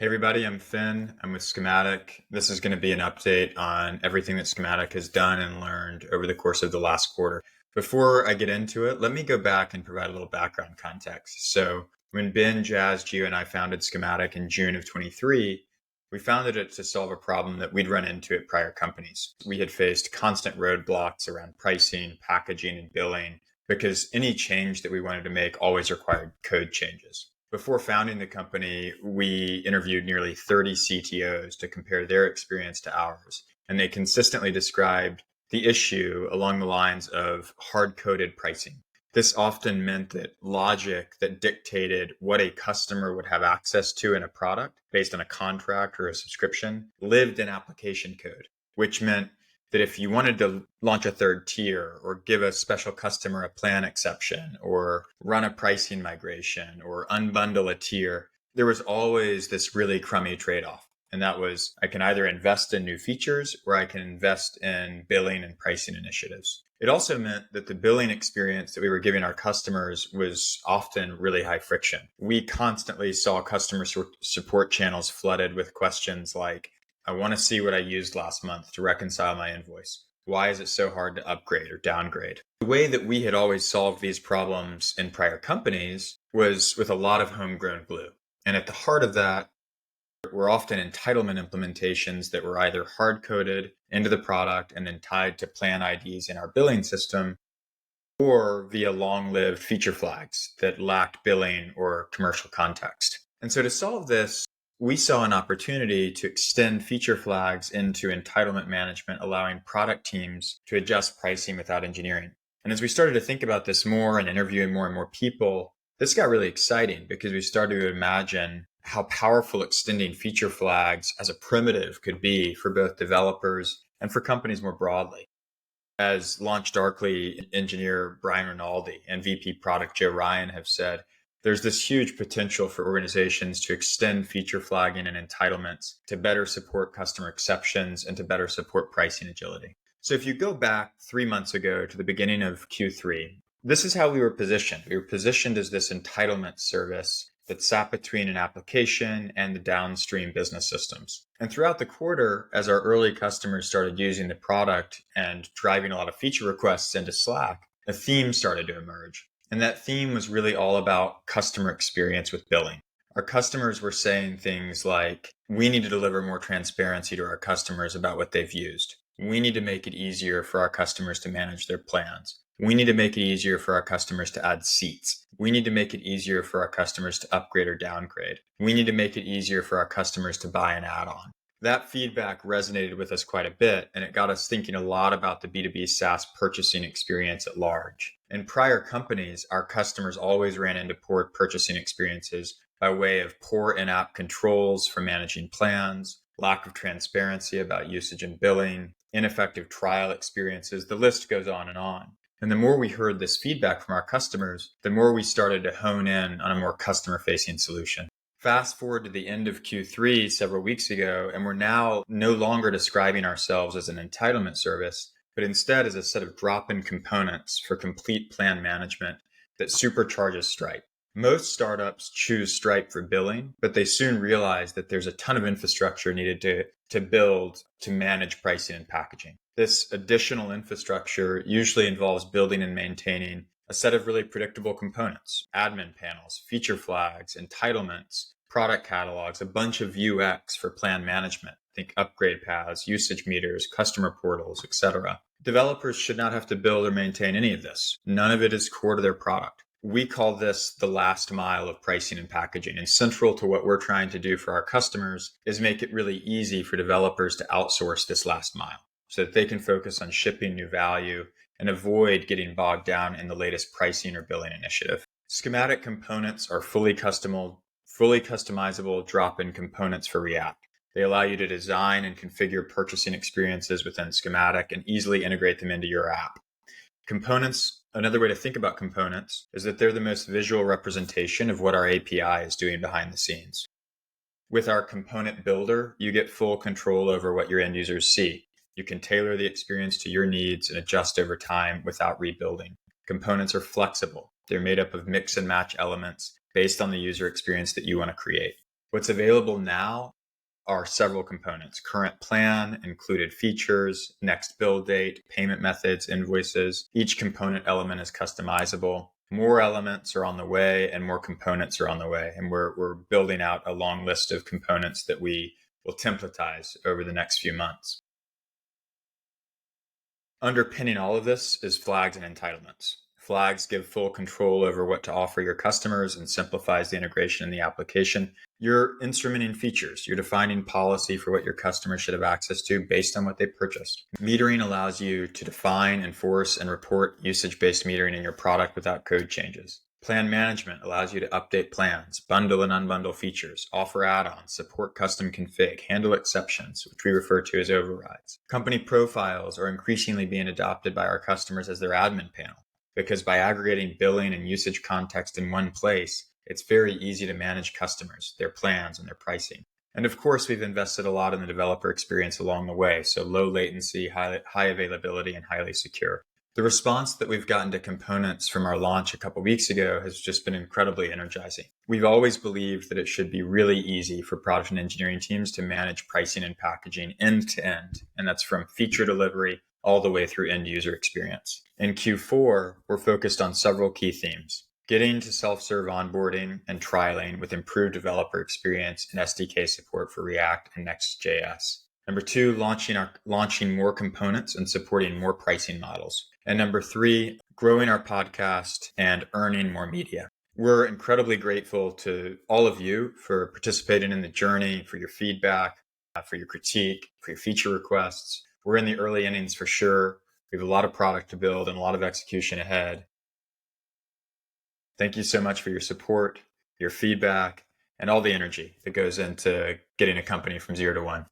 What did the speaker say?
Hey everybody, I'm Finn. I'm with Schematic. This is going to be an update on everything that Schematic has done and learned over the course of the last quarter. Before I get into it, let me go back and provide a little background context. So when Ben, Jazz, Gio, and I founded Schematic in June of 23, we founded it to solve a problem that we'd run into at prior companies. We had faced constant roadblocks around pricing, packaging, and billing because any change that we wanted to make always required code changes. Before founding the company, we interviewed nearly 30 CTOs to compare their experience to ours, and they consistently described the issue along the lines of hard-coded pricing. This often meant that logic that dictated what a customer would have access to in a product based on a contract or a subscription lived in application code, which meant that if you wanted to launch a third tier or give a special customer a plan exception or run a pricing migration or unbundle a tier, there was always this really crummy trade-off. And that was, I can either invest in new features or I can invest in billing and pricing initiatives. It also meant that the billing experience that we were giving our customers was often really high friction. We constantly saw customer support channels flooded with questions like, I want to see what I used last month to reconcile my invoice. Why is it so hard to upgrade or downgrade? The way that we had always solved these problems in prior companies was with a lot of homegrown glue. And at the heart of that were often entitlement implementations that were either hard-coded into the product and then tied to plan IDs in our billing system, or via long-lived feature flags that lacked billing or commercial context. And so to solve this, we saw an opportunity to extend feature flags into entitlement management, allowing product teams to adjust pricing without engineering. And as we started to think about this more and interviewing more and more people, this got really exciting because we started to imagine how powerful extending feature flags as a primitive could be for both developers and for companies more broadly. As LaunchDarkly engineer Brian Rinaldi and VP product Joe Ryan have said, there's this huge potential for organizations to extend feature flagging and entitlements to better support customer exceptions and to better support pricing agility. So if you go back 3 months ago to the beginning of Q3, this is how we were positioned. We were positioned as this entitlement service that sat between an application and the downstream business systems. And throughout the quarter, as our early customers started using the product and driving a lot of feature requests into Slack, a theme started to emerge. And that theme was really all about customer experience with billing. Our customers were saying things like, we need to deliver more transparency to our customers about what they've used. We need to make it easier for our customers to manage their plans. We need to make it easier for our customers to add seats. We need to make it easier for our customers to upgrade or downgrade. We need to make it easier for our customers to buy an add-on. That feedback resonated with us quite a bit, and it got us thinking a lot about the B2B SaaS purchasing experience at large. In prior companies, our customers always ran into poor purchasing experiences by way of poor in-app controls for managing plans, lack of transparency about usage and billing, ineffective trial experiences. The list goes on and on. And the more we heard this feedback from our customers, the more we started to hone in on a more customer-facing solution. Fast forward to the end of Q3 several weeks ago, and we're now no longer describing ourselves as an entitlement service, but instead as a set of drop-in components for complete plan management that supercharges Stripe. Most startups choose Stripe for billing, but they soon realize that there's a ton of infrastructure needed to build to manage pricing and packaging. This additional infrastructure usually involves building and maintaining a set of really predictable components, admin panels, feature flags, entitlements, product catalogs, a bunch of UX for plan management. Think upgrade paths, usage meters, customer portals, etc. Developers should not have to build or maintain any of this. None of it is core to their product. We call this the last mile of pricing and packaging, and central to what we're trying to do for our customers is make it really easy for developers to outsource this last mile so that they can focus on shipping new value and avoid getting bogged down in the latest pricing or billing initiative. Schematic components are fully customizable drop-in components for React. They allow you to design and configure purchasing experiences within Schematic and easily integrate them into your app. Components, another way to think about components, is that they're the most visual representation of what our API is doing behind the scenes. With our component builder, you get full control over what your end users see. You can tailor the experience to your needs and adjust over time without rebuilding. Components are flexible. They're made up of mix and match elements based on the user experience that you want to create. What's available now are several components: current plan, included features, next bill date, payment methods, invoices. Each component element is customizable. More elements are on the way and more components are on the way. And we're building out a long list of components that we will templatize over the next few months. Underpinning all of this is flags and entitlements. Flags give full control over what to offer your customers and simplifies the integration in the application. You're instrumenting features. You're defining policy for what your customers should have access to based on what they purchased. Metering allows you to define, enforce, and report usage-based metering in your product without code changes. Plan management allows you to update plans, bundle and unbundle features, offer add-ons, support custom config, handle exceptions, which we refer to as overrides. Company profiles are increasingly being adopted by our customers as their admin panel, because by aggregating billing and usage context in one place, it's very easy to manage customers, their plans, and their pricing. And of course, we've invested a lot in the developer experience along the way, so low latency, high availability, and highly secure. The response that we've gotten to components from our launch a couple weeks ago has just been incredibly energizing. We've always believed that it should be really easy for product and engineering teams to manage pricing and packaging end to end, and that's from feature delivery all the way through end user experience. In Q4, we're focused on several key themes: getting to self-serve onboarding and trialing with improved developer experience and SDK support for React and Next.js. Number 2, launching more components and supporting more pricing models. And number 3, growing our podcast and earning more media. We're incredibly grateful to all of you for participating in the journey, for your feedback, for your critique, for your feature requests. We're in the early innings for sure. We have a lot of product to build and a lot of execution ahead. Thank you so much for your support, your feedback, and all the energy that goes into getting a company from 0 to 1.